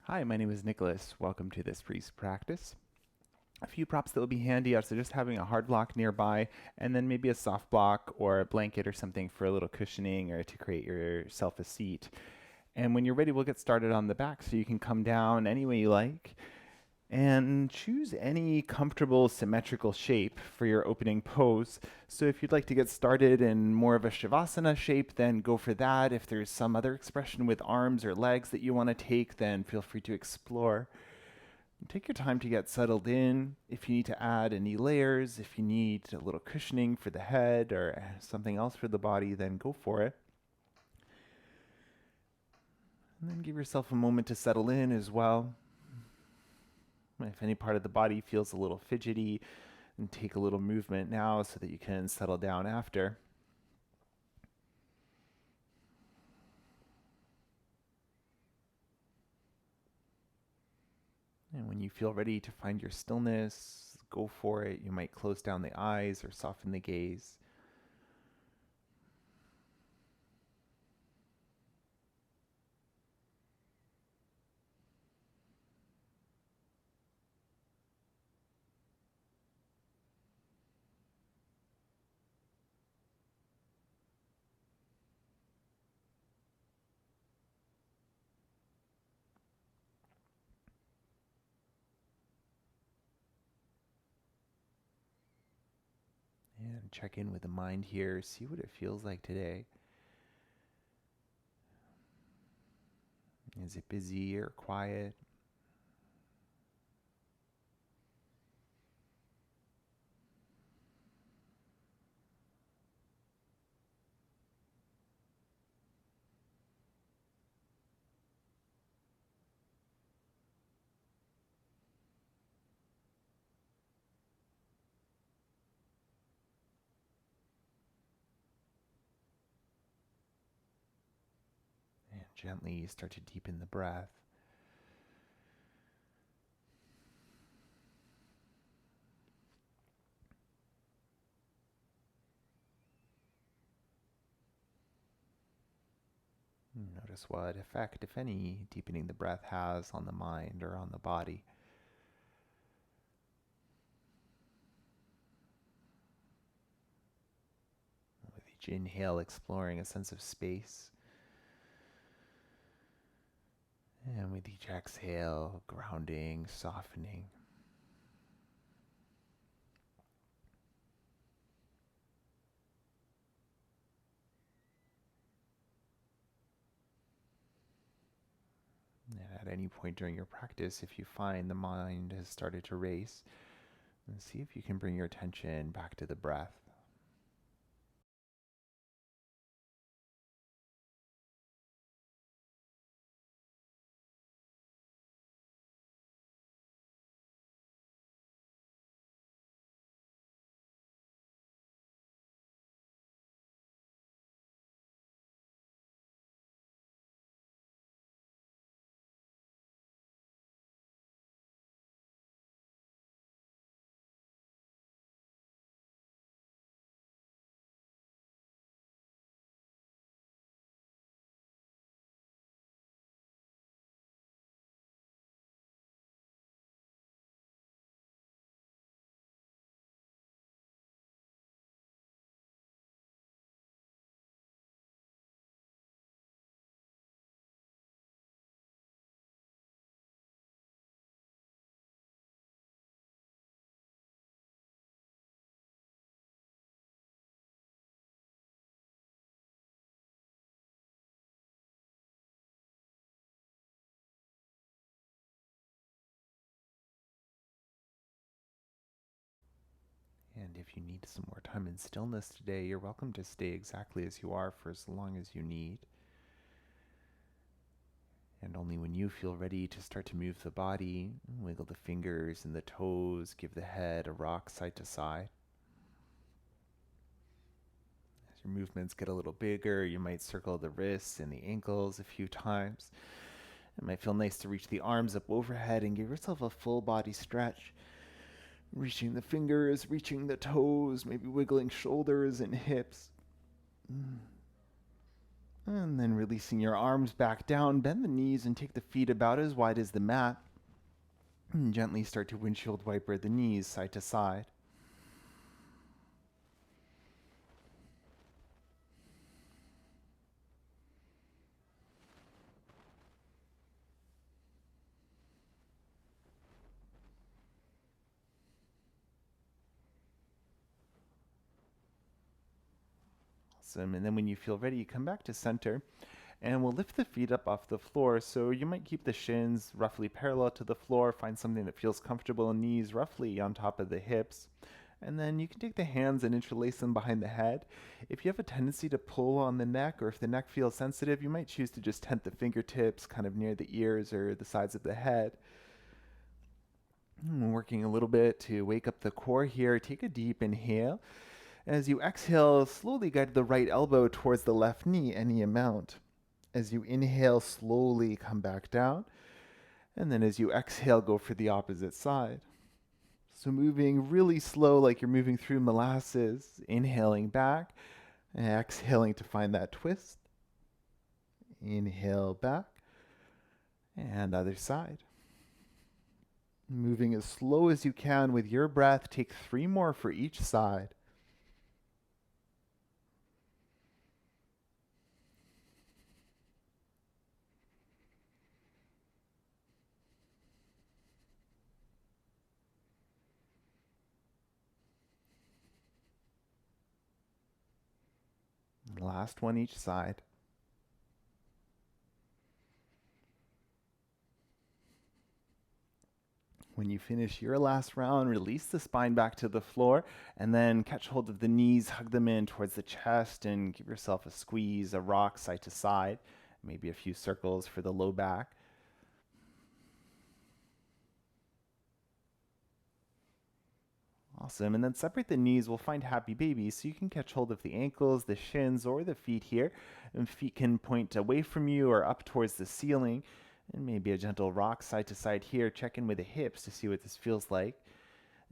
Hi, my name is Nicholas. Welcome to this freeze practice. A few props that will be handy are just having a hard block nearby, and then maybe a soft block or a blanket or something for a little cushioning or to create yourself a seat. And when you're ready, we'll get started on the back, so you can come down any way you like and choose any comfortable symmetrical shape for your opening pose. So if you'd like to get started in more of a Shavasana shape, then go for that. If there's some other expression with arms or legs that you want to take, then feel free to explore. Take your time to get settled in. If you need to add any layers, if you need a little cushioning for the head or something else for the body, then go for it. And then give yourself a moment to settle in as well. If any part of the body feels a little fidgety, and take a little movement now so that you can settle down after. And when you feel ready to find your stillness, go for it. You might close down the eyes or soften the gaze. And check in with the mind here. See what it feels like today. Is it busy or quiet? And gently start to deepen the breath. Notice what effect, if any, deepening the breath has on the mind or on the body. With each inhale, exploring a sense of space. And with each exhale, grounding, softening. And at any point during your practice, if you find the mind has started to race, then see if you can bring your attention back to the breath. And if you need some more time in stillness today, you're welcome to stay exactly as you are for as long as you need. And only when you feel ready to start to move the body, wiggle the fingers and the toes, give the head a rock side to side. As your movements get a little bigger, you might circle the wrists and the ankles a few times. It might feel nice to reach the arms up overhead and give yourself a full body stretch. Reaching the fingers, reaching the toes, maybe wiggling shoulders and hips. And then releasing your arms back down, bend the knees and take the feet about as wide as the mat. And gently start to windshield wiper the knees side to side. Awesome. And then when you feel ready, you come back to center. And we'll lift the feet up off the floor. So you might keep the shins roughly parallel to the floor. Find something that feels comfortable, knees roughly on top of the hips. And then you can take the hands and interlace them behind the head. If you have a tendency to pull on the neck, or if the neck feels sensitive, you might choose to just tent the fingertips kind of near the ears or the sides of the head. Working a little bit to wake up the core here. Take a deep inhale. As you exhale, slowly guide the right elbow towards the left knee, any amount. As you inhale, slowly come back down. And then as you exhale, go for the opposite side. So moving really slow, like you're moving through molasses, inhaling back, and exhaling to find that twist. Inhale back, and other side. Moving as slow as you can with your breath. Take 3 more for each side. Last one each side. When you finish your last round, release the spine back to the floor and then catch hold of the knees, hug them in towards the chest, and give yourself a squeeze, a rock side to side, maybe a few circles for the low back. Awesome. And then separate the knees. We'll find happy baby. So you can catch hold of the ankles, the shins, or the feet here. And feet can point away from you or up towards the ceiling. And maybe a gentle rock side to side here. Check in with the hips to see what this feels like.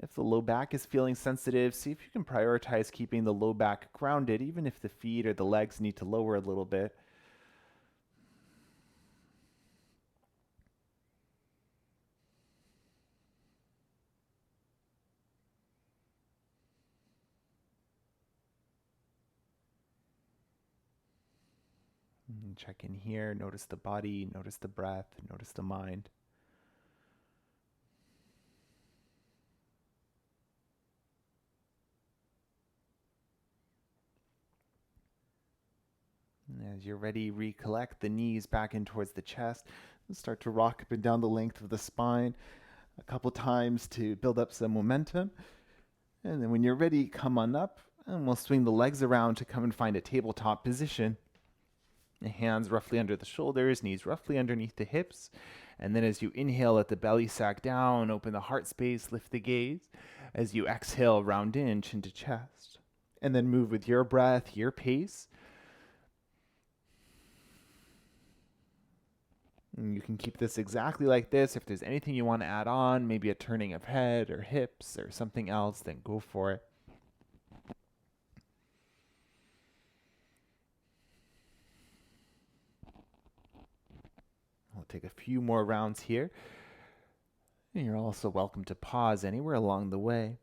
If the low back is feeling sensitive, see if you can prioritize keeping the low back grounded, even if the feet or the legs need to lower a little bit. And check in here, notice the body, notice the breath, notice the mind. And as you're ready, recollect the knees back in towards the chest and start to rock up and down the length of the spine a couple times to build up some momentum. And then when you're ready, come on up and we'll swing the legs around to come and find a tabletop position. The hands roughly under the shoulders, knees roughly underneath the hips. And then as you inhale, let the belly sag down, open the heart space, lift the gaze. As you exhale, round in, chin to chest. And then move with your breath, your pace. And you can keep this exactly like this. If there's anything you want to add on, maybe a turning of head or hips or something else, then go for it. We'll take a few more rounds here. And you're also welcome to pause anywhere along the way.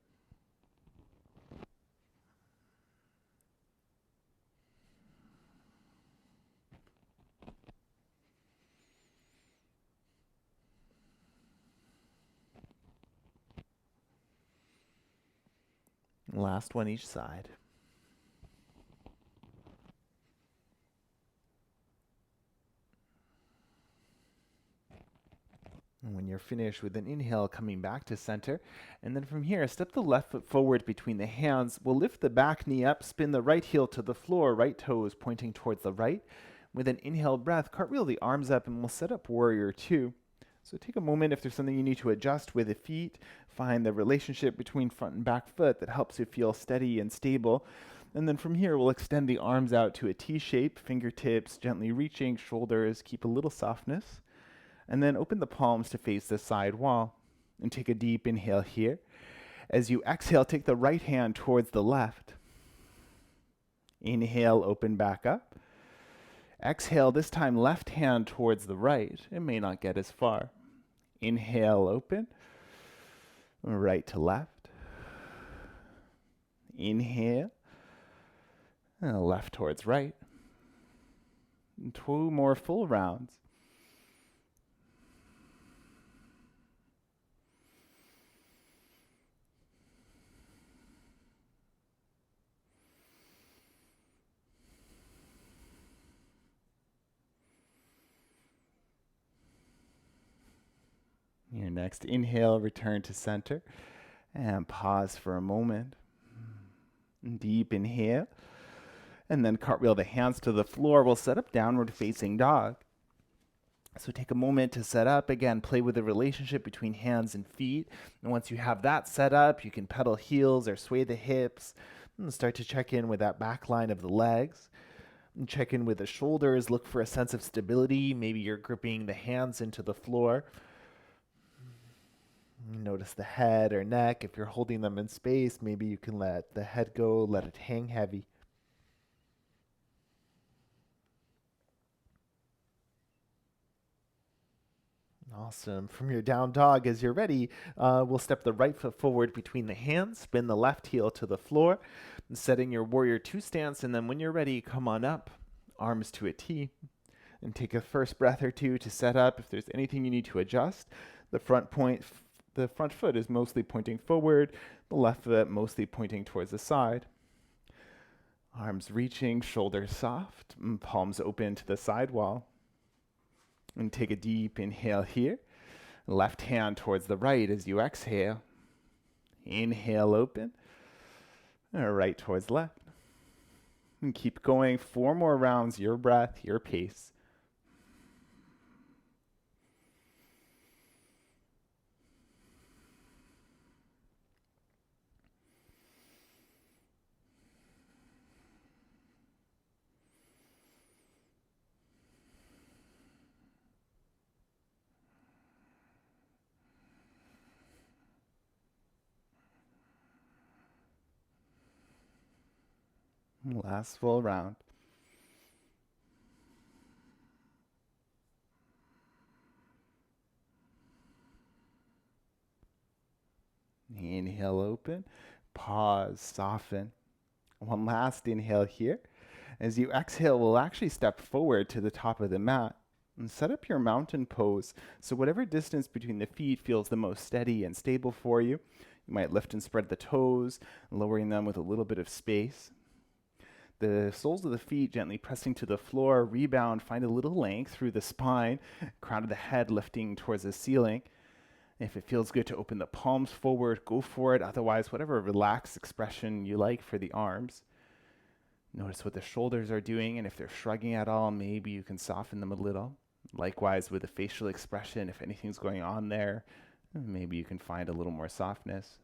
Last one each side. And when you're finished with an inhale, coming back to center. And then from here, step the left foot forward between the hands. We'll lift the back knee up, spin the right heel to the floor, right toes pointing towards the right. With an inhale breath, cartwheel the arms up and we'll set up warrior 2. So take a moment if there's something you need to adjust with the feet. Find the relationship between front and back foot that helps you feel steady and stable. And then from here, we'll extend the arms out to a T shape, fingertips gently reaching, shoulders, keep a little softness. And then open the palms to face the side wall. And take a deep inhale here. As you exhale, take the right hand towards the left. Inhale, open back up. Exhale, this time left hand towards the right. It may not get as far. Inhale, open. Right to left. Inhale. Left towards right. And 2 more full rounds. Your next inhale, return to center. And pause for a moment. Deep inhale. And then cartwheel the hands to the floor. We'll set up downward facing dog. So take a moment to set up. Again, play with the relationship between hands and feet. And once you have that set up, you can pedal heels or sway the hips. And start to check in with that back line of the legs. And check in with the shoulders. Look for a sense of stability. Maybe you're gripping the hands into the floor. Notice the head or neck. If you're holding them in space, maybe you can let the head go, let it hang heavy. Awesome. From your down dog, as you're ready, we'll step the right foot forward between the hands, spin the left heel to the floor, and setting your warrior 2 stance. And then when you're ready, come on up, arms to a T, and take a first breath or two to set up. If there's anything you need to adjust, the front foot is mostly pointing forward, the left foot mostly pointing towards the side. Arms reaching, shoulders soft, palms open to the side wall. And take a deep inhale here. Left hand towards the right as you exhale. Inhale, open. Right towards left. And keep going. 4 more rounds, your breath, your pace. Last full round. Inhale, open. Pause, soften. One last inhale here. As you exhale, we'll actually step forward to the top of the mat and set up your mountain pose. So whatever distance between the feet feels the most steady and stable for you. You might lift and spread the toes, lowering them with a little bit of space. The soles of the feet gently pressing to the floor, rebound, find a little length through the spine, crown of the head lifting towards the ceiling. If it feels good to open the palms forward, go for it. Otherwise, whatever relaxed expression you like for the arms. Notice what the shoulders are doing, and if they're shrugging at all, maybe you can soften them a little. Likewise with the facial expression, if anything's going on there, maybe you can find a little more softness.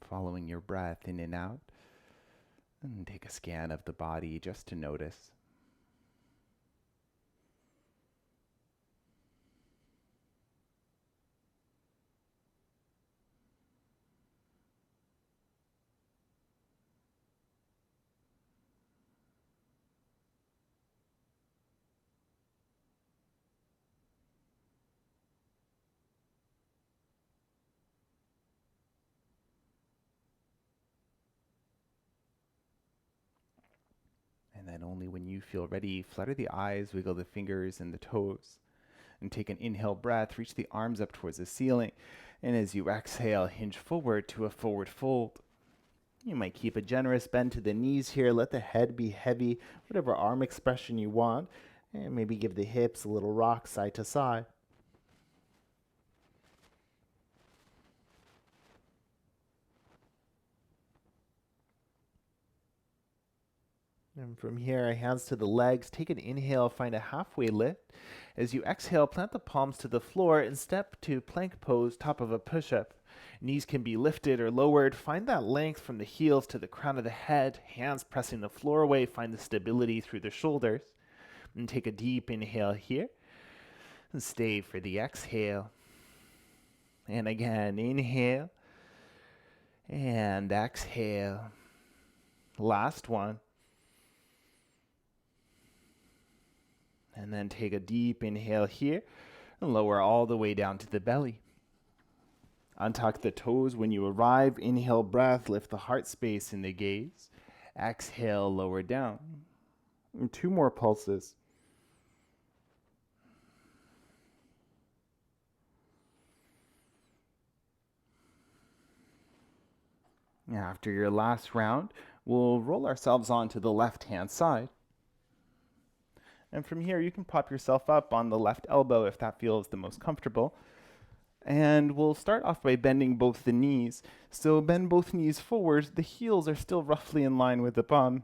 Following your breath in and out, and take a scan of the body just to notice. And then only when you feel ready, flutter the eyes, wiggle the fingers and the toes. And take an inhale breath, reach the arms up towards the ceiling. And as you exhale, hinge forward to a forward fold. You might keep a generous bend to the knees here. Let the head be heavy, whatever arm expression you want. And maybe give the hips a little rock side to side. And from here, hands to the legs. Take an inhale, find a halfway lift. As you exhale, plant the palms to the floor and step to plank pose, top of a push-up. Knees can be lifted or lowered. Find that length from the heels to the crown of the head. Hands pressing the floor away. Find the stability through the shoulders. And take a deep inhale here. And stay for the exhale. And again, inhale and exhale. Last one. And then take a deep inhale here and lower all the way down to the belly. Untuck the toes when you arrive. Inhale, breath, lift the heart space in the gaze. Exhale, lower down. And 2 more pulses. After your last round, we'll roll ourselves onto the left-hand side. And from here, you can pop yourself up on the left elbow if that feels the most comfortable. And we'll start off by bending both the knees. So bend both knees forward. The heels are still roughly in line with the bum.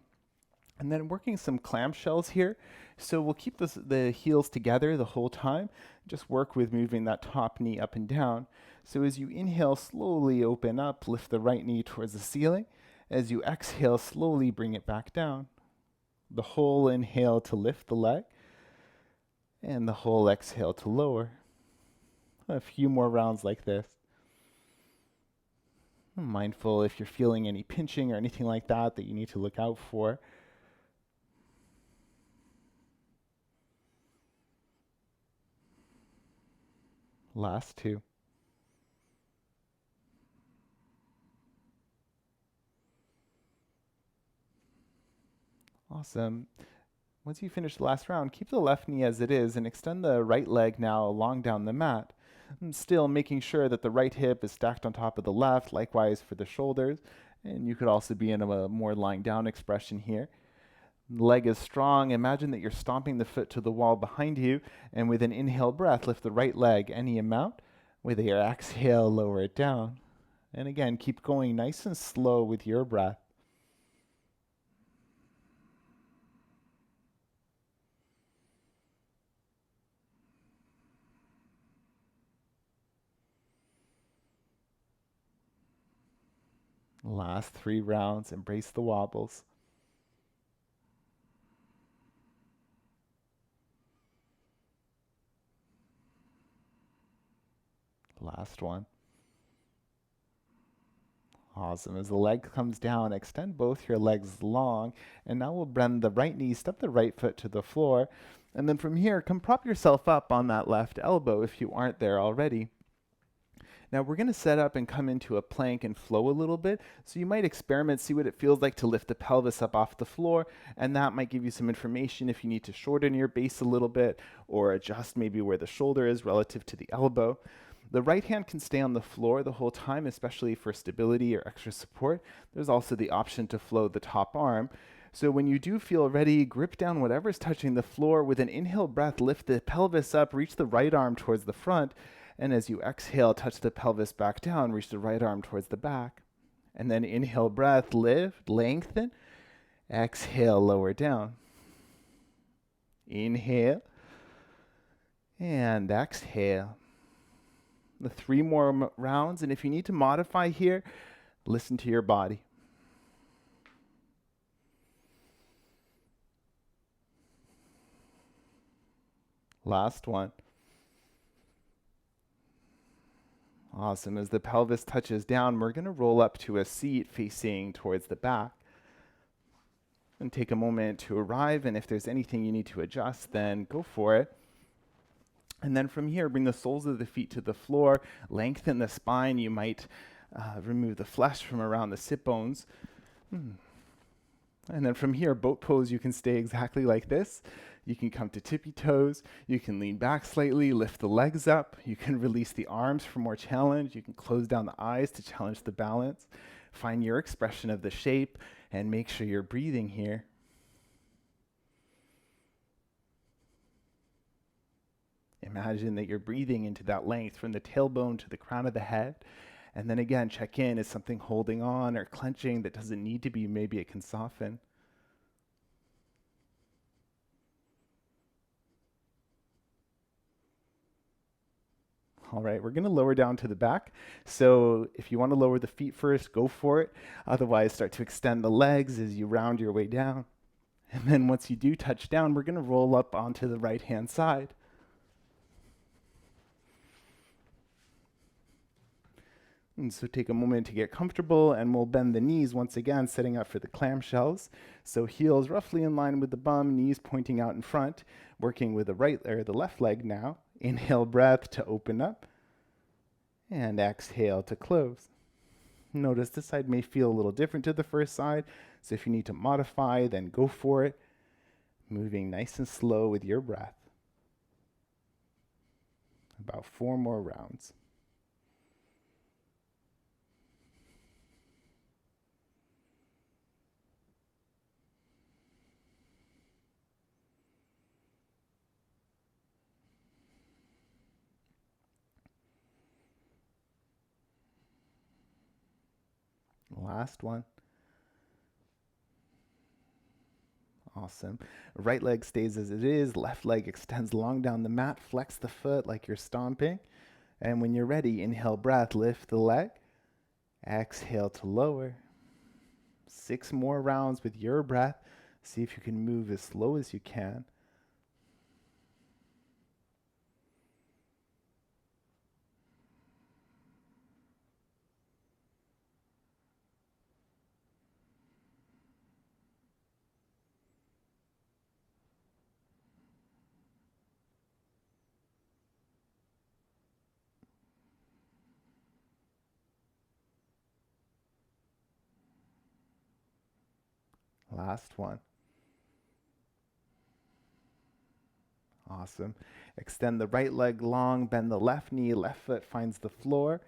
And then working some clamshells here. So we'll keep the heels together the whole time. Just work with moving that top knee up and down. So as you inhale, slowly open up, lift the right knee towards the ceiling. As you exhale, slowly bring it back down. The whole inhale to lift the leg, and the whole exhale to lower. A few more rounds like this. Mindful if you're feeling any pinching or anything like that that you need to look out for. Last 2. Awesome. Once you finish the last round, keep the left knee as it is and extend the right leg now along down the mat. And still making sure that the right hip is stacked on top of the left, likewise for the shoulders. And you could also be in a more lying down expression here. The leg is strong. Imagine that you're stomping the foot to the wall behind you, and with an inhale breath, lift the right leg any amount. With your exhale, lower it down. And again, keep going nice and slow with your breath. Last 3 rounds, embrace the wobbles. Last one. Awesome. As the leg comes down, extend both your legs long, and now we'll bend the right knee, step the right foot to the floor, and then from here, come prop yourself up on that left elbow if you aren't there already. Now we're going to set up and come into a plank and flow a little bit. So you might experiment, see what it feels like to lift the pelvis up off the floor, and that might give you some information if you need to shorten your base a little bit or adjust maybe where the shoulder is relative to the elbow. The right hand can stay on the floor the whole time, especially for stability or extra support. There's also the option to flow the top arm. So when you do feel ready, grip down whatever's touching the floor. With an inhale breath, lift the pelvis up, reach the right arm towards the front. And as you exhale, touch the pelvis back down, reach the right arm towards the back. And then inhale breath, lift, lengthen. Exhale, lower down. Inhale. And exhale. The 3 more rounds. And if you need to modify here, listen to your body. Last one. Awesome. As the pelvis touches down, we're going to roll up to a seat facing towards the back. And take a moment to arrive, and if there's anything you need to adjust, then go for it. And then from here, bring the soles of the feet to the floor, lengthen the spine. You might remove the flesh from around the sit bones. And then from here, boat pose, you can stay exactly like this. You can come to tippy toes. You can lean back slightly, lift the legs up. You can release the arms for more challenge. You can close down the eyes to challenge the balance. Find your expression of the shape and make sure you're breathing here. Imagine that you're breathing into that length from the tailbone to the crown of the head. And then again, check in. Is something holding on or clenching that doesn't need to be? Maybe it can soften. All right, we're going to lower down to the back. So if you want to lower the feet first, go for it. Otherwise, start to extend the legs as you round your way down. And then once you do touch down, we're going to roll up onto the right-hand side. And so take a moment to get comfortable, and we'll bend the knees once again, setting up for the clamshells. So heels roughly in line with the bum, knees pointing out in front, working with the right or the left leg now. Inhale, breath to open up, and exhale to close. Notice this side may feel a little different to the first side, so if you need to modify, then go for it. Moving nice and slow with your breath. About 4 more rounds. Last one. Awesome. Right leg stays as it is. Left leg extends long down the mat. Flex the foot like you're stomping. And when you're ready, inhale, breath, lift the leg. Exhale to lower. 6 more rounds with your breath. See if you can move as slow as you can. Last one. Awesome. Extend the right leg long, bend the left knee, left foot finds the floor.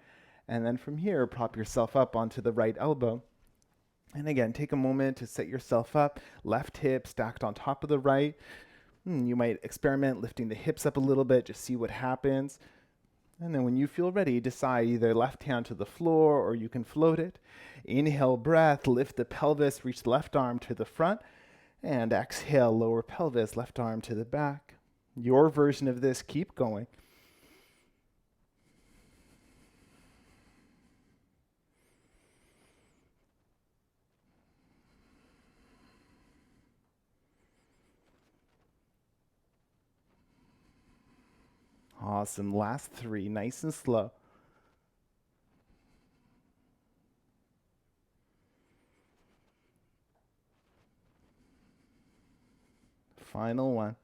And then from here, prop yourself up onto the right elbow. And again, take a moment to set yourself up. Left hip stacked on top of the right. You might experiment lifting the hips up a little bit, just see what happens. And then when you feel ready, decide either left hand to the floor or you can float it. Inhale, breath, lift the pelvis, reach the left arm to the front. And exhale, lower pelvis, left arm to the back. Your version of this, keep going. Awesome. Last 3, nice and slow. Final one.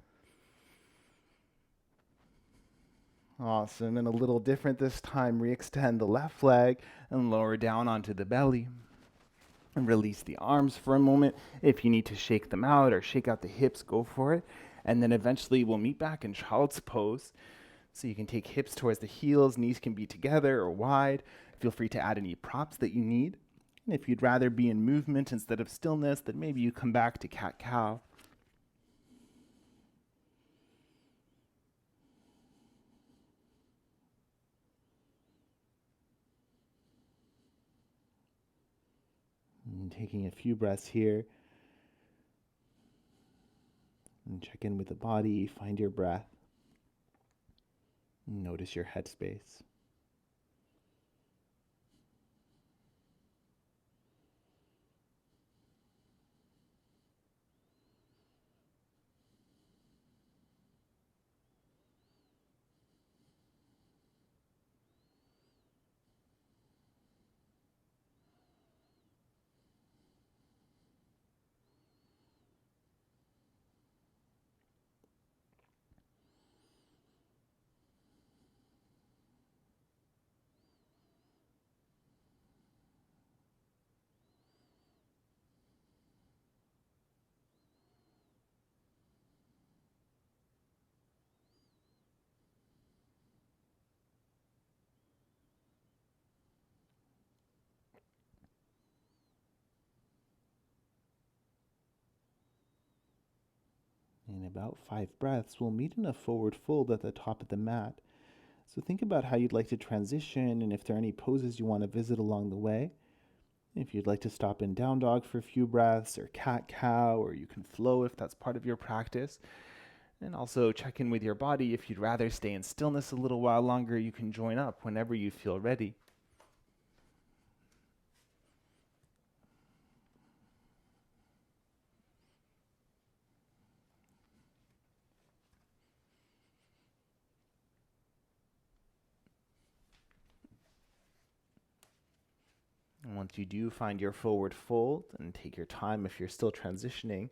Awesome. And a little different this time. Re-extend the left leg and lower down onto the belly. And release the arms for a moment. If you need to shake them out or shake out the hips, go for it. And then eventually we'll meet back in child's pose. So you can take hips towards the heels, knees can be together or wide. Feel free to add any props that you need. And if you'd rather be in movement instead of stillness, then maybe you come back to cat-cow. And taking a few breaths here. And check in with the body, find your breath. Notice your headspace. In about 5 breaths, we'll meet in a forward fold at the top of the mat. So think about how you'd like to transition and if there are any poses you want to visit along the way. If you'd like to stop in down dog for a few breaths, or cat-cow, or you can flow if that's part of your practice. And also check in with your body. If you'd rather stay in stillness a little while longer, you can join up whenever you feel ready. Once you do find your forward fold, and take your time if you're still transitioning,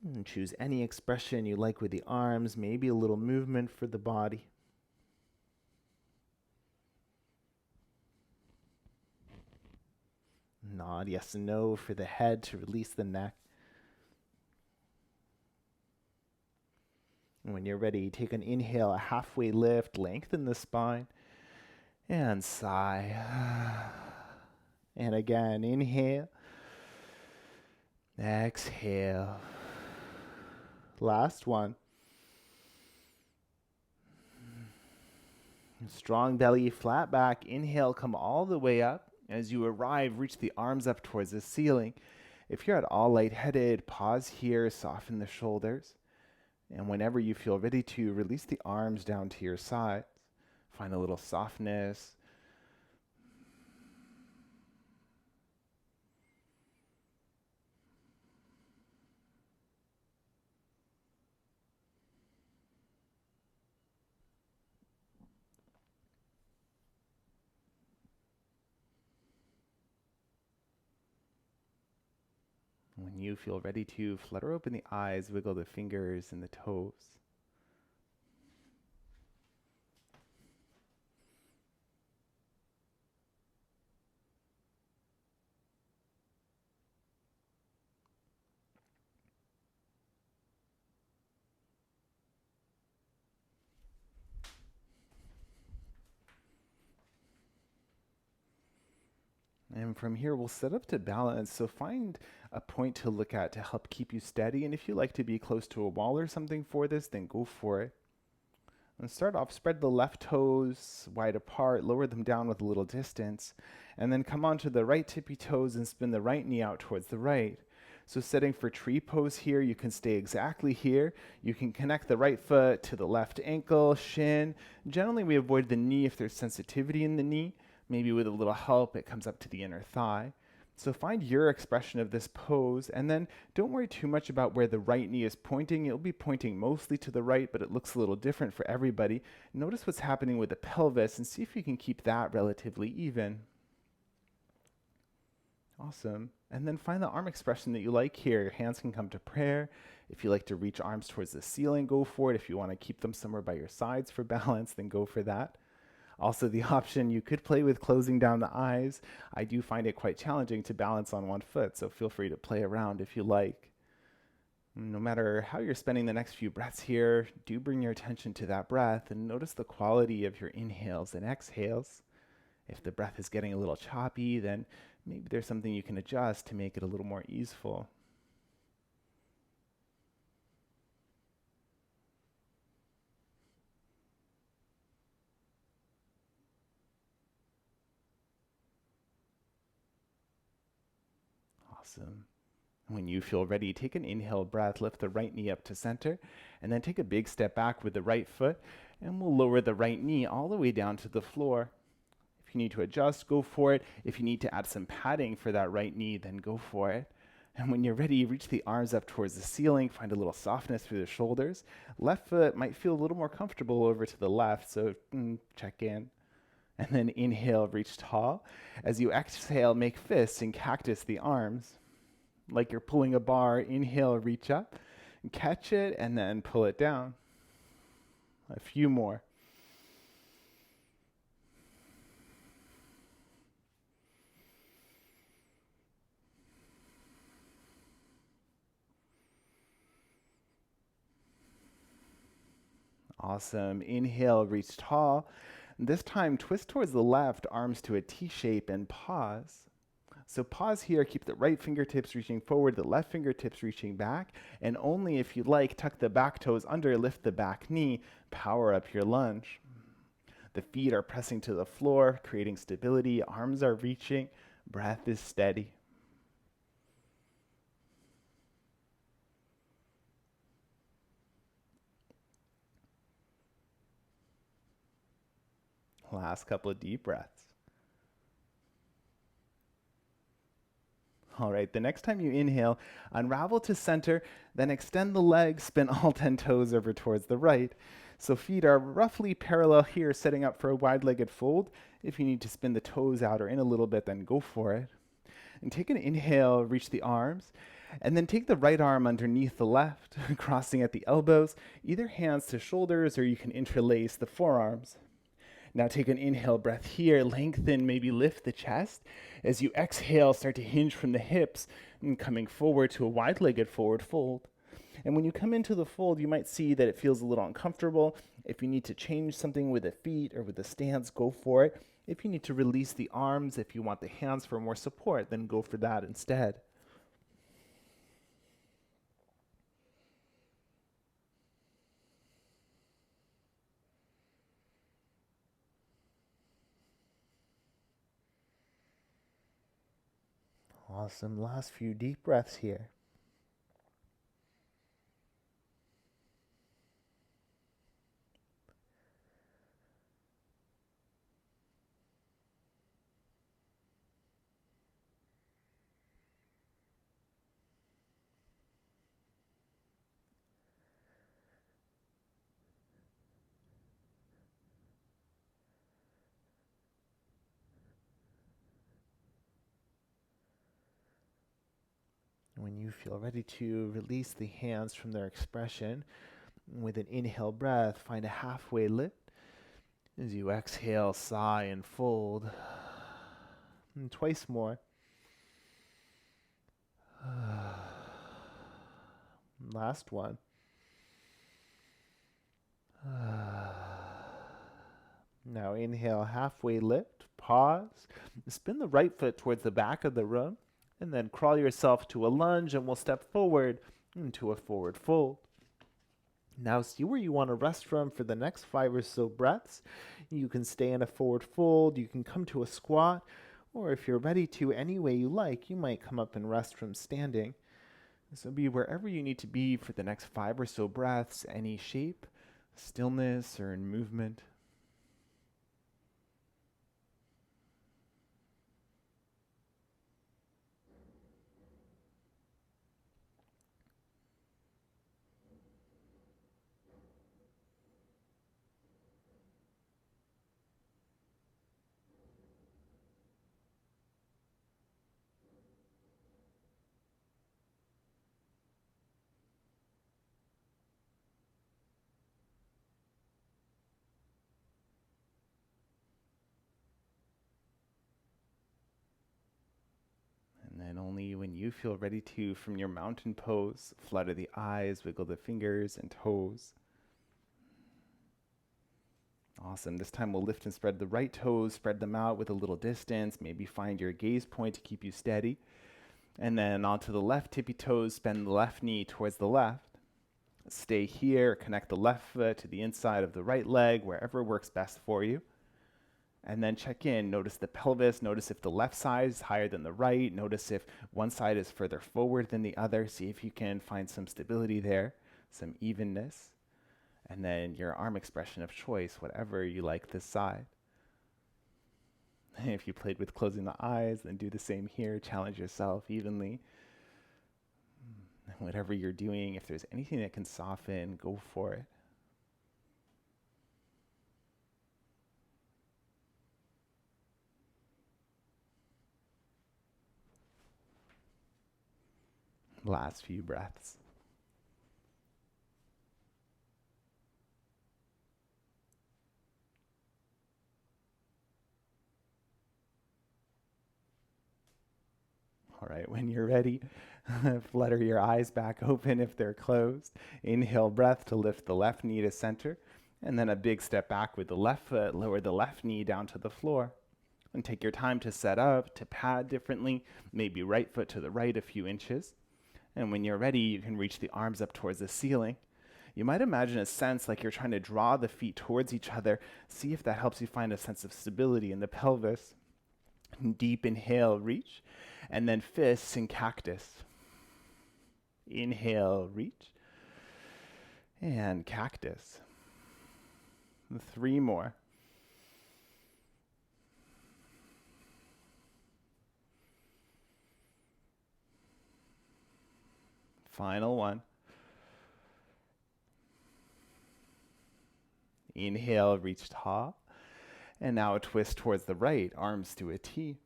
and choose any expression you like with the arms, maybe a little movement for the body. Nod yes and no for the head to release the neck. And when you're ready, take an inhale, a halfway lift, lengthen the spine, and sigh. And again, inhale, exhale. Last one. Strong belly, flat back. Inhale, come all the way up. As you arrive, reach the arms up towards the ceiling. If you're at all lightheaded, pause here, soften the shoulders. And whenever you feel ready to, release the arms down to your sides. Find a little softness. When you feel ready to, flutter open the eyes, wiggle the fingers and the toes. And from here, we'll set up to balance. So find a point to look at to help keep you steady. And if you like to be close to a wall or something for this, then go for it. And start off, spread the left toes wide apart, lower them down with a little distance, and then come onto the right tippy toes and spin the right knee out towards the right. So setting for tree pose here, you can stay exactly here. You can connect the right foot to the left ankle, shin. Generally, we avoid the knee if there's sensitivity in the knee. Maybe with a little help, it comes up to the inner thigh. So find your expression of this pose, and then don't worry too much about where the right knee is pointing. It'll be pointing mostly to the right, but it looks a little different for everybody. Notice what's happening with the pelvis and see if you can keep that relatively even. Awesome. And then find the arm expression that you like here. Your hands can come to prayer. If you like to reach arms towards the ceiling, go for it. If you want to keep them somewhere by your sides for balance, then go for that. Also, the option you could play with closing down the eyes. I do find it quite challenging to balance on one foot, so feel free to play around if you like. No matter how you're spending the next few breaths here, do bring your attention to that breath and notice the quality of your inhales and exhales. If the breath is getting a little choppy, then maybe there's something you can adjust to make it a little more easeful. Awesome. When you feel ready, take an inhale breath, lift the right knee up to center, and then take a big step back with the right foot, and we'll lower the right knee all the way down to the floor. If you need to adjust, go for it. If you need to add some padding for that right knee, then go for it. And when you're ready, reach the arms up towards the ceiling, find a little softness through the shoulders. Left foot might feel a little more comfortable over to the left, so check in. And then inhale, reach tall. As you exhale, make fists and cactus the arms. Like you're pulling a bar, inhale, reach up, and catch it, and then pull it down. A few more. Awesome. Inhale, reach tall. This time, twist towards the left, arms to a T shape, and pause. So pause here, keep the right fingertips reaching forward, the left fingertips reaching back, and only if you like, tuck the back toes under, lift the back knee, power up your lunge. The feet are pressing to the floor, creating stability, arms are reaching, breath is steady. Last couple of deep breaths. All right, the next time you inhale, unravel to center, then extend the legs, spin all 10 toes over towards the right. So feet are roughly parallel here, setting up for a wide-legged fold. If you need to spin the toes out or in a little bit, then go for it. And take an inhale, reach the arms, and then take the right arm underneath the left, crossing at the elbows, either hands to shoulders, or you can interlace the forearms. Now take an inhale breath here, lengthen, maybe lift the chest. As you exhale, start to hinge from the hips and coming forward to a wide-legged forward fold. And when you come into the fold, you might see that it feels a little uncomfortable. If you need to change something with the feet or with the stance, go for it. If you need to release the arms, if you want the hands for more support, then go for that instead. Awesome. Last few deep breaths here. When you feel ready to release the hands from their expression, with an inhale breath, find a halfway lift. As you exhale, sigh and fold. And twice more. Last one. Now inhale, halfway lift, pause, spin the right foot towards the back of the room, and then crawl yourself to a lunge, and we'll step forward into a forward fold. Now see where you want to rest from for the next 5 or so breaths. You can stay in a forward fold, you can come to a squat, or if you're ready to any way you like, you might come up and rest from standing. So be wherever you need to be for the next 5 or so breaths, any shape, stillness, or in movement. And then only when you feel ready to, from your mountain pose, flutter the eyes, wiggle the fingers and toes. Awesome. This time we'll lift and spread the right toes, spread them out with a little distance, maybe find your gaze point to keep you steady. And then onto the left tippy toes, bend the left knee towards the left. Stay here, connect the left foot to the inside of the right leg, wherever works best for you. And then check in, notice the pelvis, notice if the left side is higher than the right, notice if one side is further forward than the other, see if you can find some stability there, some evenness. And then your arm expression of choice, whatever you like this side. If you played with closing the eyes, then do the same here, challenge yourself evenly. Whatever you're doing, if there's anything that can soften, go for it. Last few breaths. All right, when you're ready, flutter your eyes back open if they're closed. Inhale breath to lift the left knee to center, and then a big step back with the left foot, lower the left knee down to the floor. And take your time to set up, to pad differently, maybe right foot to the right a few inches. And when you're ready, you can reach the arms up towards the ceiling. You might imagine a sense like you're trying to draw the feet towards each other. See if that helps you find a sense of stability in the pelvis. Deep inhale, reach, and then fists in cactus. Inhale, reach, and cactus. 3 more. Final one. Inhale, reach tall. And now a twist towards the right, arms to a T.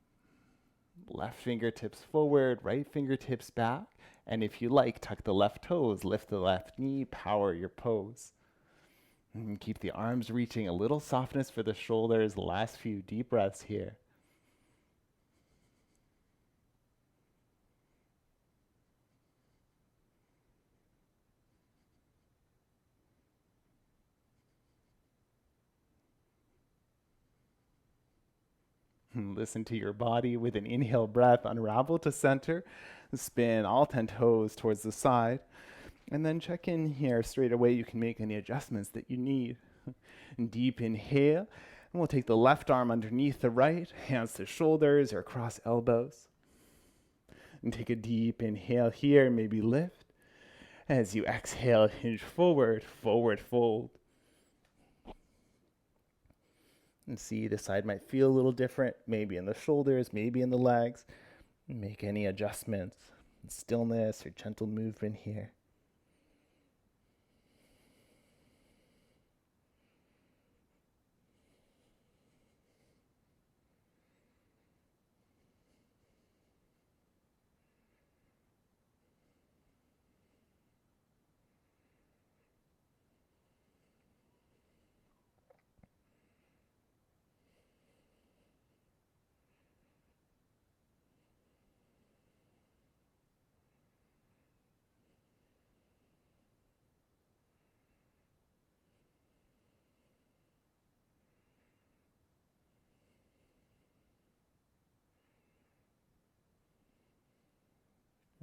Left fingertips forward, right fingertips back. And if you like, tuck the left toes, lift the left knee, power your pose. And keep the arms reaching, a little softness for the shoulders. Last few deep breaths here. Listen to your body with an inhale breath, unravel to center, spin all 10 toes towards the side, and then check in here straight away. You can make any adjustments that you need. Deep inhale, and we'll take the left arm underneath the right, hands to shoulders or cross elbows. And take a deep inhale here, maybe lift. As you exhale, hinge forward, forward fold. And see, the side might feel a little different, maybe in the shoulders, maybe in the legs. Make any adjustments, stillness or gentle movement here.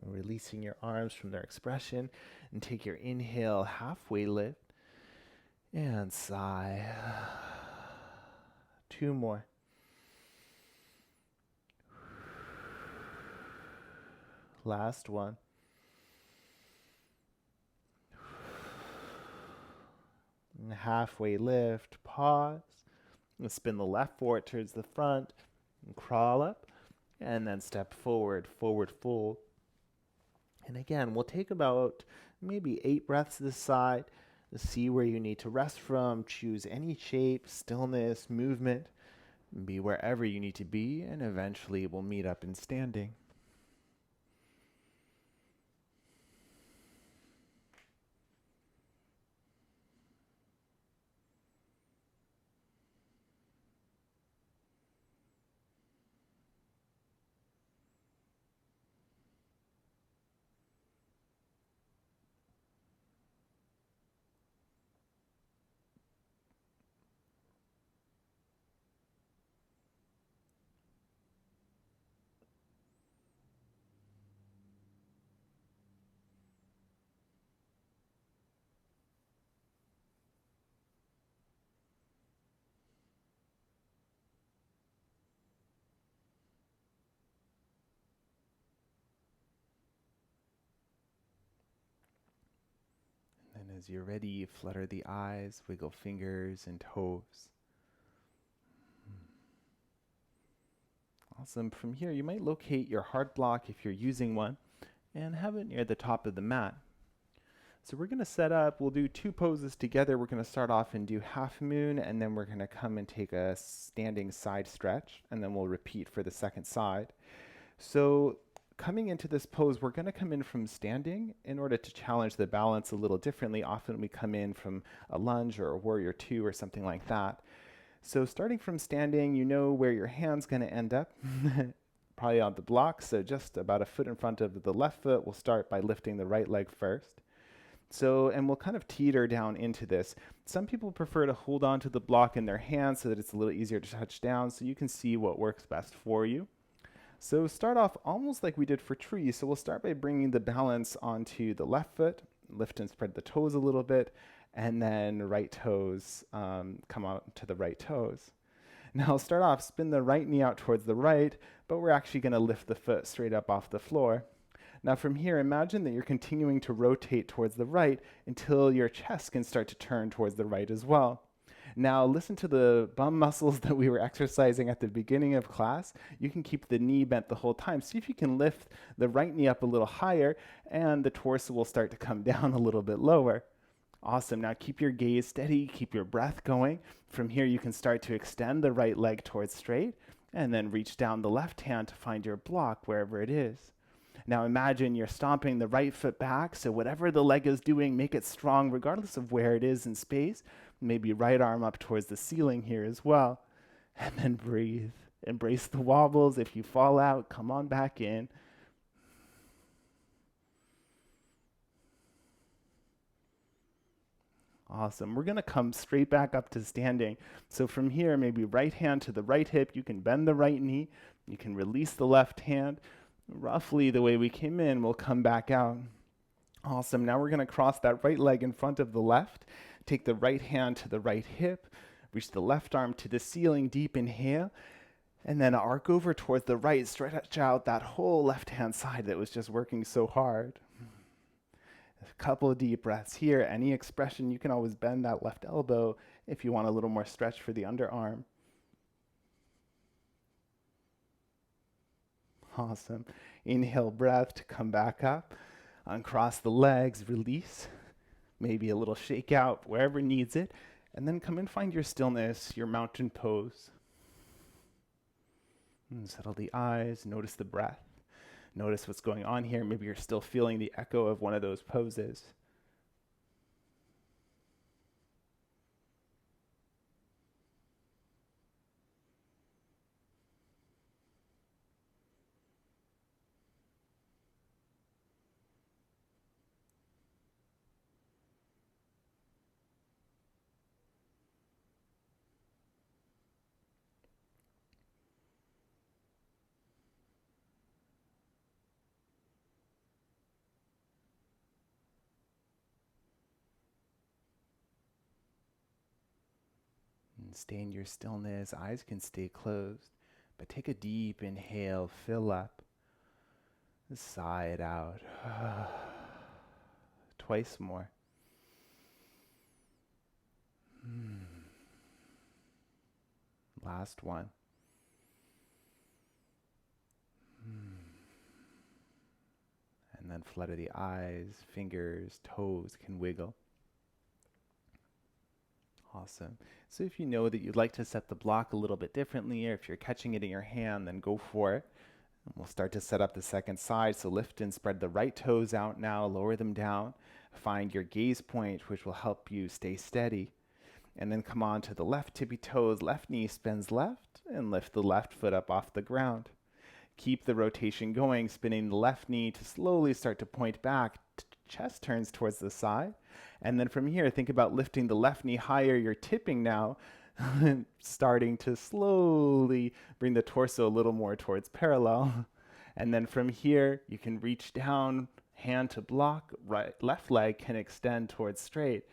Releasing your arms from their expression, and take your inhale, halfway lift, and sigh. 2 more. Last one. And halfway lift, pause, and spin the left foot towards the front, and crawl up, and then step forward, forward fold. And again, we'll take about maybe 8 breaths this side to see where you need to rest from. Choose any shape, stillness, movement. Be wherever you need to be, and eventually we'll meet up in standing. And as you're ready, flutter the eyes, wiggle fingers and toes. Awesome. From here, you might locate your heart block if you're using one and have it near the top of the mat. So we're going to set up, we'll do 2 poses together. We're going to start off and do half moon, and then we're going to come and take a standing side stretch, and then we'll repeat for the second side. So coming into this pose, we're going to come in from standing in order to challenge the balance a little differently. Often we come in from a lunge or a warrior 2 or something like that. So starting from standing, you know where your hand's going to end up, probably on the block. So just about a foot in front of the left foot. We'll start by lifting the right leg first. So, and we'll kind of teeter down into this. Some people prefer to hold on to the block in their hands so that it's a little easier to touch down, so you can see what works best for you. So start off almost like we did for tree. So we'll start by bringing the balance onto the left foot, lift and spread the toes a little bit, and then right toes come out to the right toes. Now I'll start off, spin the right knee out towards the right, but we're actually going to lift the foot straight up off the floor. Now from here, imagine that you're continuing to rotate towards the right until your chest can start to turn towards the right as well. Now listen to the bum muscles that we were exercising at the beginning of class. You can keep the knee bent the whole time. See if you can lift the right knee up a little higher, and the torso will start to come down a little bit lower. Awesome. Now keep your gaze steady, keep your breath going. From here, you can start to extend the right leg towards straight and then reach down the left hand to find your block wherever it is. Now imagine you're stomping the right foot back, so whatever the leg is doing, make it strong regardless of where it is in space. Maybe right arm up towards the ceiling here as well. And then breathe. Embrace the wobbles. If you fall out, come on back in. Awesome. We're going to come straight back up to standing. So from here, maybe right hand to the right hip. You can bend the right knee. You can release the left hand. Roughly the way we came in, we'll come back out. Awesome. Now we're going to cross that right leg in front of the left. Take the right hand to the right hip. Reach the left arm to the ceiling. Deep inhale. And then arc over towards the right. Stretch out that whole left-hand side that was just working so hard. A couple of deep breaths here. Any expression, you can always bend that left elbow if you want a little more stretch for the underarm. Awesome. Inhale breath to come back up. Uncross the legs, release. Maybe a little shake out wherever needs it. And then come and find your stillness, your mountain pose. And settle the eyes, notice the breath. Notice what's going on here. Maybe you're still feeling the echo of one of those poses. And stay in your stillness. Eyes can stay closed, but take a deep inhale, fill up. Sigh it out. Twice more. Last one. And then flutter the eyes, fingers, toes can wiggle. Awesome. So if you know that you'd like to set the block a little bit differently, or if you're catching it in your hand, then go for it. And we'll start to set up the second side. So lift and spread the right toes out now, lower them down. Find your gaze point, which will help you stay steady. And then come on to the left tippy toes, left knee spins left, and lift the left foot up off the ground. Keep the rotation going, spinning the left knee to slowly start to point back. Chest turns towards the side. And then from here, think about lifting the left knee higher. You're tipping now, starting to slowly bring the torso a little more towards parallel. And then from here, you can reach down, hand to block, left leg can extend towards straight.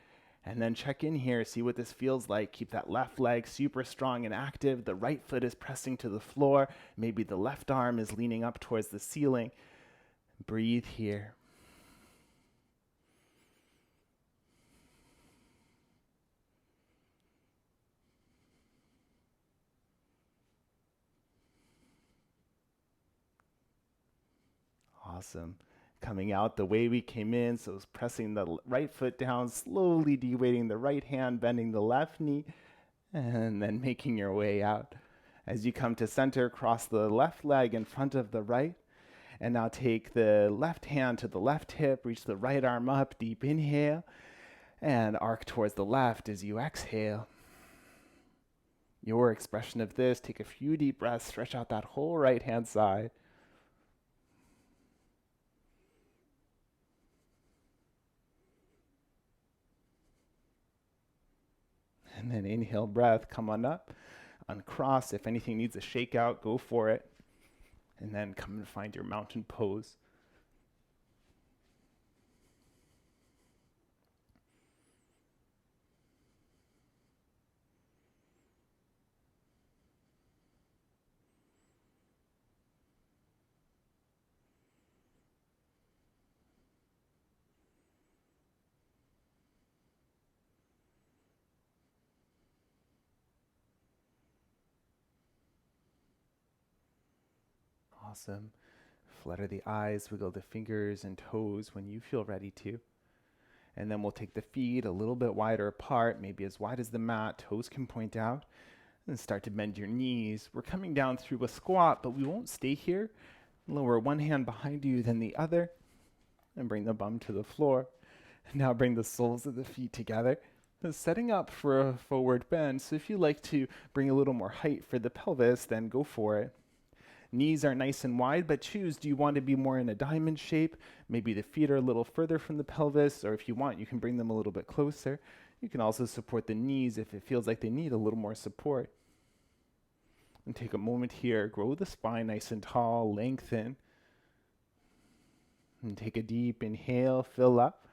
And then check in here, see what this feels like. Keep that left leg super strong and active. The right foot is pressing to the floor. Maybe the left arm is leaning up towards the ceiling. Breathe here. Awesome. Coming out the way we came in, so pressing the right foot down, slowly de-weighting the right hand, bending the left knee, and then making your way out. As you come to center, cross the left leg in front of the right, and now take the left hand to the left hip, reach the right arm up, deep inhale, and arc towards the left as you exhale. Your expression of this, take a few deep breaths, stretch out that whole right hand side. And then inhale breath, come on up, uncross. If anything needs a shake out, go for it. And then come and find your mountain pose. Awesome. Flutter the eyes, wiggle the fingers and toes when you feel ready to. And then we'll take the feet a little bit wider apart, maybe as wide as the mat, toes can point out, and start to bend your knees. We're coming down through a squat, but we won't stay here. Lower one hand behind you, then the other, and bring the bum to the floor. Now bring the soles of the feet together, setting up for a forward bend. So if you like to bring a little more height for the pelvis, then go for it. Knees are nice and wide, but choose, do you want to be more in a diamond shape? Maybe the feet are a little further from the pelvis, or if you want, you can bring them a little bit closer. You can also support the knees if it feels like they need a little more support. And take a moment here, grow the spine nice and tall, lengthen. And take a deep inhale, fill up.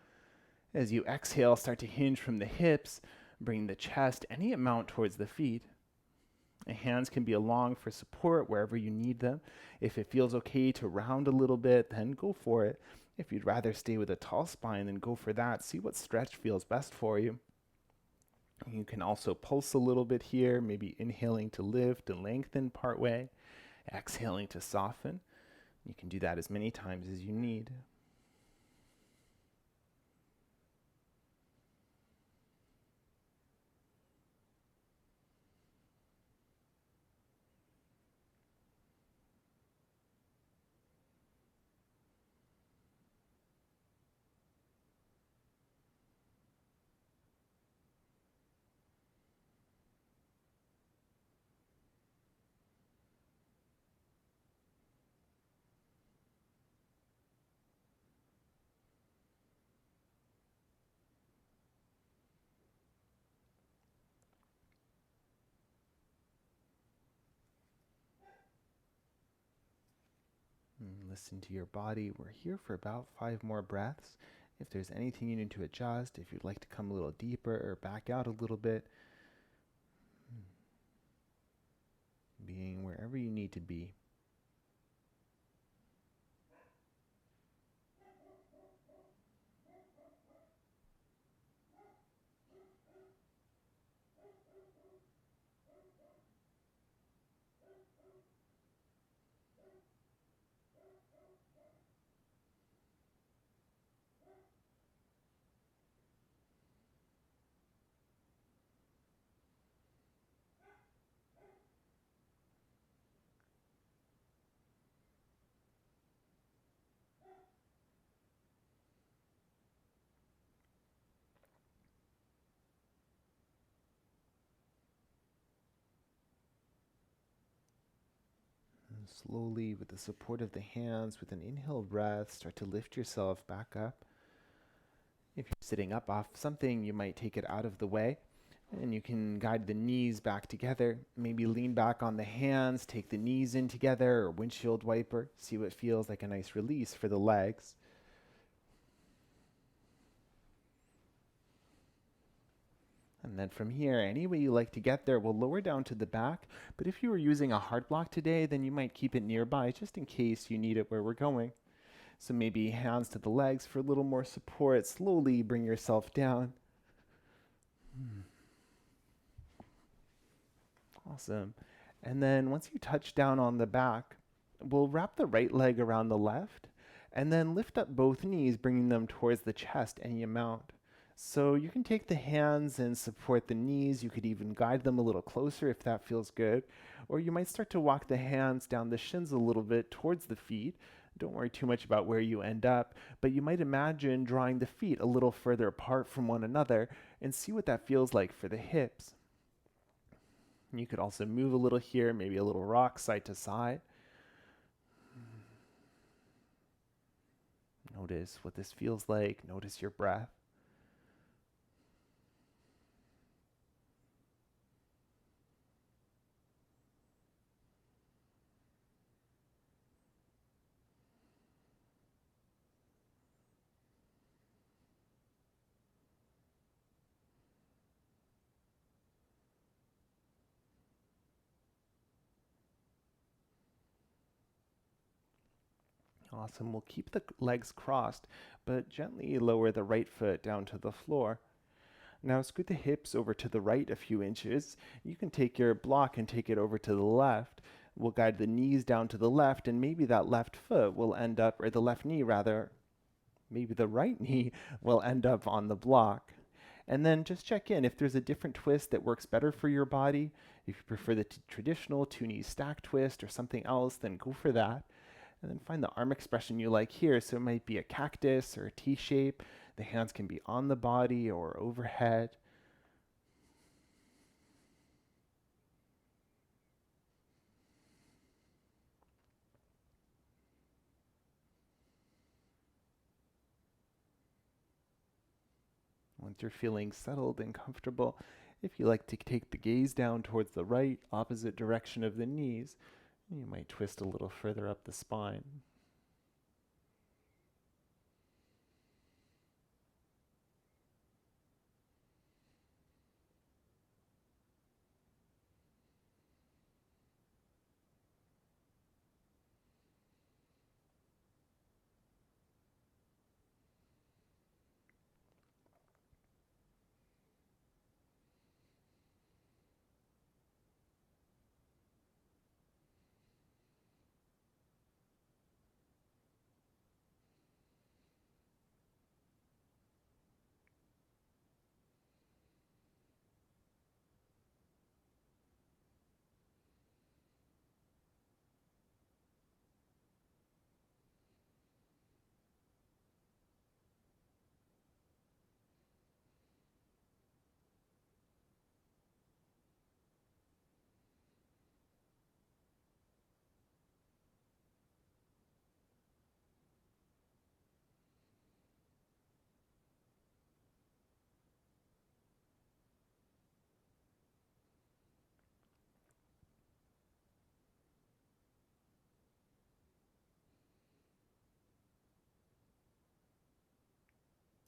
As you exhale, start to hinge from the hips, bring the chest any amount towards the feet. The hands can be along for support wherever you need them. If it feels okay to round a little bit, then go for it. If you'd rather stay with a tall spine, then go for that. See what stretch feels best for you. You can also pulse a little bit here, maybe inhaling to lift and lengthen partway, exhaling to soften. You can do that as many times as you need. Listen to your body. We're here for about 5 more breaths. If there's anything you need to adjust, if you'd like to come a little deeper or back out a little bit, being wherever you need to be. And slowly, with the support of the hands, with an inhale breath, start to lift yourself back up. If you're sitting up off something, you might take it out of the way. And you can guide the knees back together. Maybe lean back on the hands, take the knees in together, or windshield wiper. See what feels like a nice release for the legs. And then from here, any way you like to get there, we'll lower down to the back. But if you were using a hard block today, then you might keep it nearby just in case you need it where we're going. So maybe hands to the legs for a little more support. Slowly bring yourself down. Awesome. And then once you touch down on the back, we'll wrap the right leg around the left and then lift up both knees, bringing them towards the chest any amount. So you can take the hands and support the knees. You could even guide them a little closer if that feels good. Or you might start to walk the hands down the shins a little bit towards the feet. Don't worry too much about where you end up, but you might imagine drawing the feet a little further apart from one another and see what that feels like for the hips. You could also move a little here, maybe a little rock side to side. Notice what this feels like. Notice your breath. Awesome. We'll keep the legs crossed, but gently lower the right foot down to the floor. Now scoot the hips over to the right a few inches. You can take your block and take it over to the left. We'll guide the knees down to the left, and maybe that left foot will end up, or the left knee rather, maybe the right knee will end up on the block. And then just check in if there's a different twist that works better for your body. If you prefer the traditional two knee stack twist or something else, then go for that. And then find the arm expression you like here. So it might be a cactus or a T shape. The hands can be on the body or overhead. Once you're feeling settled and comfortable, if you like to take the gaze down towards the right, opposite direction of the knees, you might twist a little further up the spine.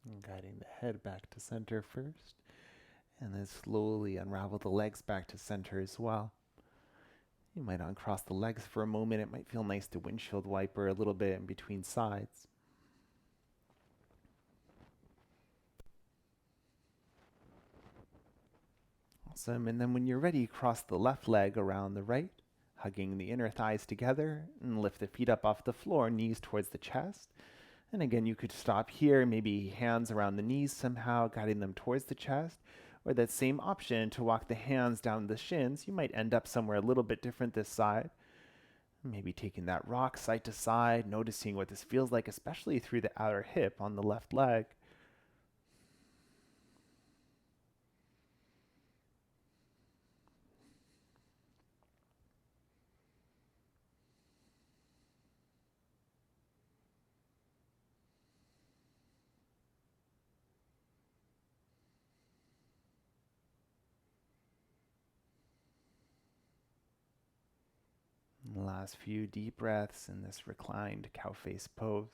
And guiding the head back to center first, and then slowly unravel the legs back to center as well. You might uncross the legs for a moment. It might feel nice to windshield wiper a little bit in between sides. Awesome. And then when you're ready, cross the left leg around the right, hugging the inner thighs together, and lift the feet up off the floor, knees towards the chest. And again, you could stop here, maybe hands around the knees somehow, guiding them towards the chest. Or that same option to walk the hands down the shins. You might end up somewhere a little bit different this side. Maybe taking that rock side to side, noticing what this feels like, especially through the outer hip on the left leg. Last few deep breaths in this reclined cow face pose.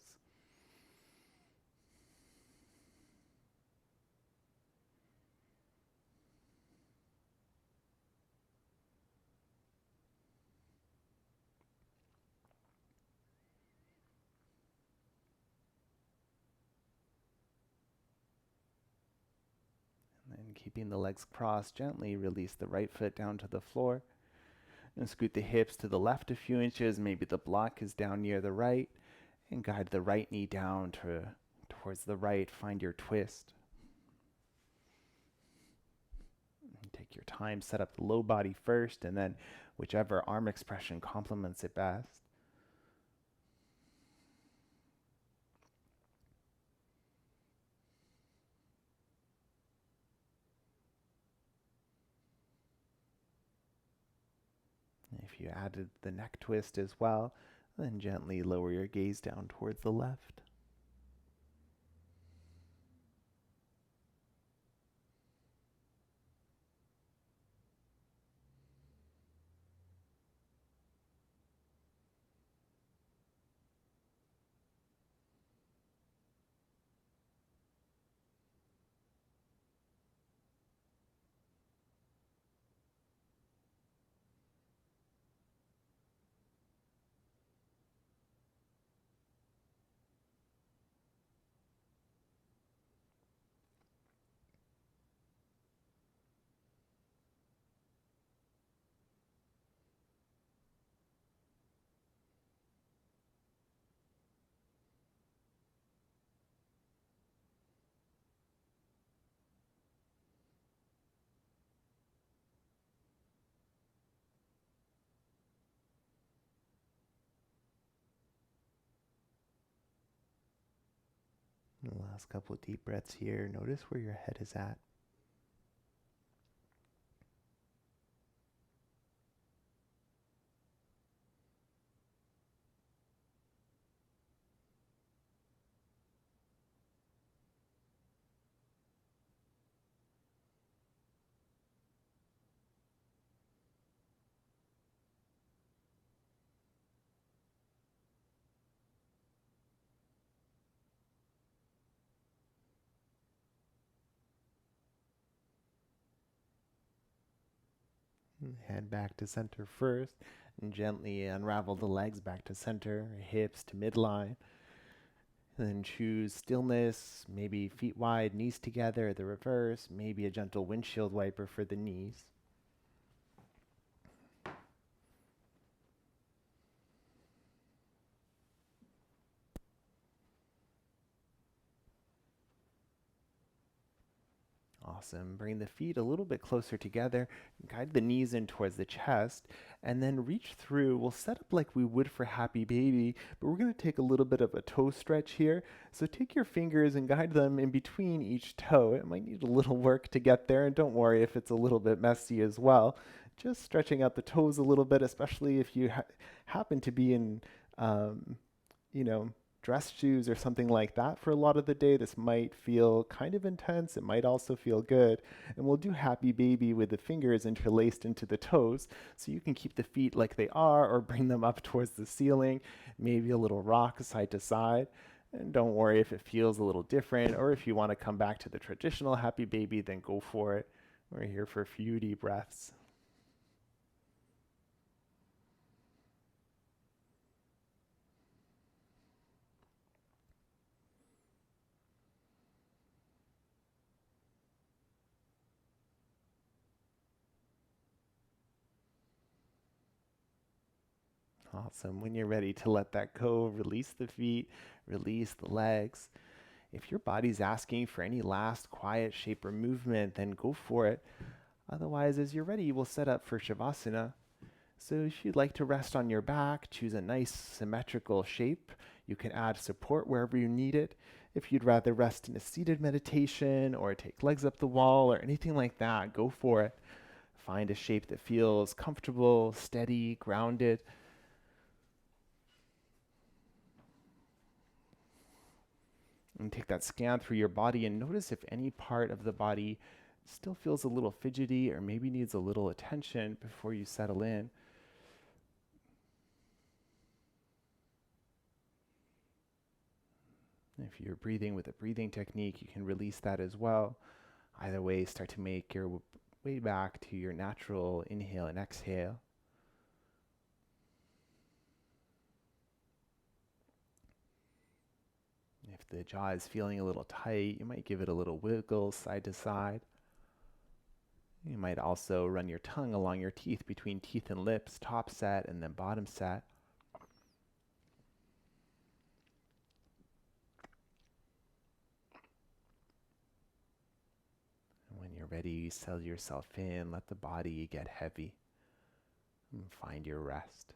And then keeping the legs crossed, gently release the right foot down to the floor. And scoot the hips to the left a few inches. Maybe the block is down near the right. And guide the right knee down towards the right. Find your twist. And take your time. Set up the low body first, and then whichever arm expression complements it best. If you added the neck twist as well, then gently lower your gaze down towards the left. Last couple of deep breaths here. Notice where your head is at. Head back to center first, and gently unravel the legs back to center, hips to midline. And then choose stillness, maybe feet wide, knees together, the reverse, maybe a gentle windshield wiper for the knees. Awesome. Bring the feet a little bit closer together. Guide the knees in towards the chest. And then reach through. We'll set up like we would for Happy Baby, but we're going to take a little bit of a toe stretch here. So take your fingers and guide them in between each toe. It might need a little work to get there, and don't worry if it's a little bit messy as well. Just stretching out the toes a little bit, especially if you happen to be in, you know, dress shoes or something like that for a lot of the day. This might feel kind of intense. It might also feel good. And we'll do Happy Baby with the fingers interlaced into the toes, so you can keep the feet like they are or bring them up towards the ceiling, maybe a little rock side to side. And don't worry if it feels a little different, or if you want to come back to the traditional Happy Baby, then go for it. We're here for a few deep breaths. Awesome. When you're ready to let that go, release the feet, release the legs. If your body's asking for any last quiet shape or movement, then go for it. Otherwise, as you're ready, we'll set up for Shavasana. So if you'd like to rest on your back, choose a nice symmetrical shape. You can add support wherever you need it. If you'd rather rest in a seated meditation or take legs up the wall or anything like that, go for it. Find a shape that feels comfortable, steady, grounded. And take that scan through your body and notice if any part of the body still feels a little fidgety or maybe needs a little attention before you settle in. If you're breathing with a breathing technique, you can release that as well. Either way, start to make your way back to your natural inhale and exhale. If the jaw is feeling a little tight, you might give it a little wiggle side to side. You might also run your tongue along your teeth between teeth and lips, top set and then bottom set. And when you're ready, settle yourself in, let the body get heavy, and find your rest.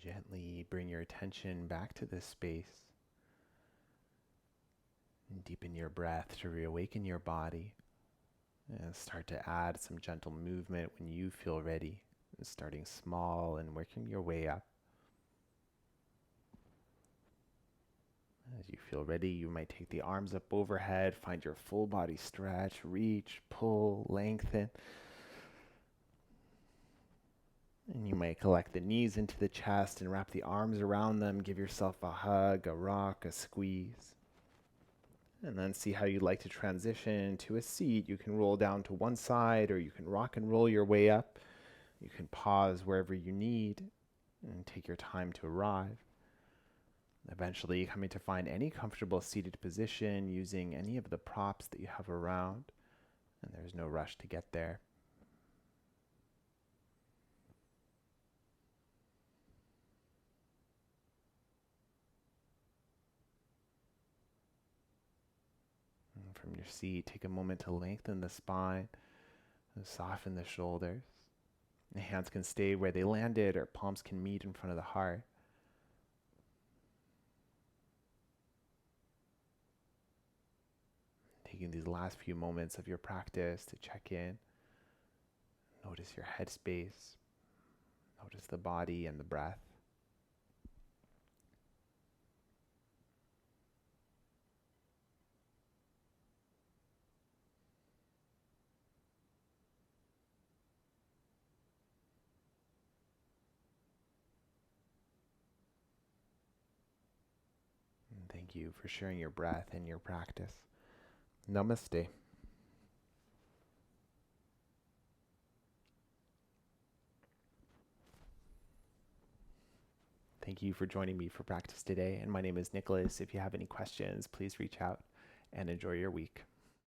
Gently bring your attention back to this space and deepen your breath to reawaken your body. And start to add some gentle movement when you feel ready, starting small and working your way up. As you feel ready, you might take the arms up overhead, find your full body stretch, reach, pull, lengthen. And you might collect the knees into the chest and wrap the arms around them. Give yourself a hug, a rock, a squeeze. And then see how you'd like to transition to a seat. You can roll down to one side, or you can rock and roll your way up. You can pause wherever you need and take your time to arrive. Eventually coming to find any comfortable seated position using any of the props that you have around. And there's no rush to get there. From your seat, take a moment to lengthen the spine and soften the shoulders. The hands can stay where they landed, or palms can meet in front of the heart. Taking these last few moments of your practice to check in. Notice your headspace. Notice the body and the breath. Thank you for sharing your breath and your practice. Namaste. Thank you for joining me for practice today. And my name is Nicholas. If you have any questions, please reach out and enjoy your week.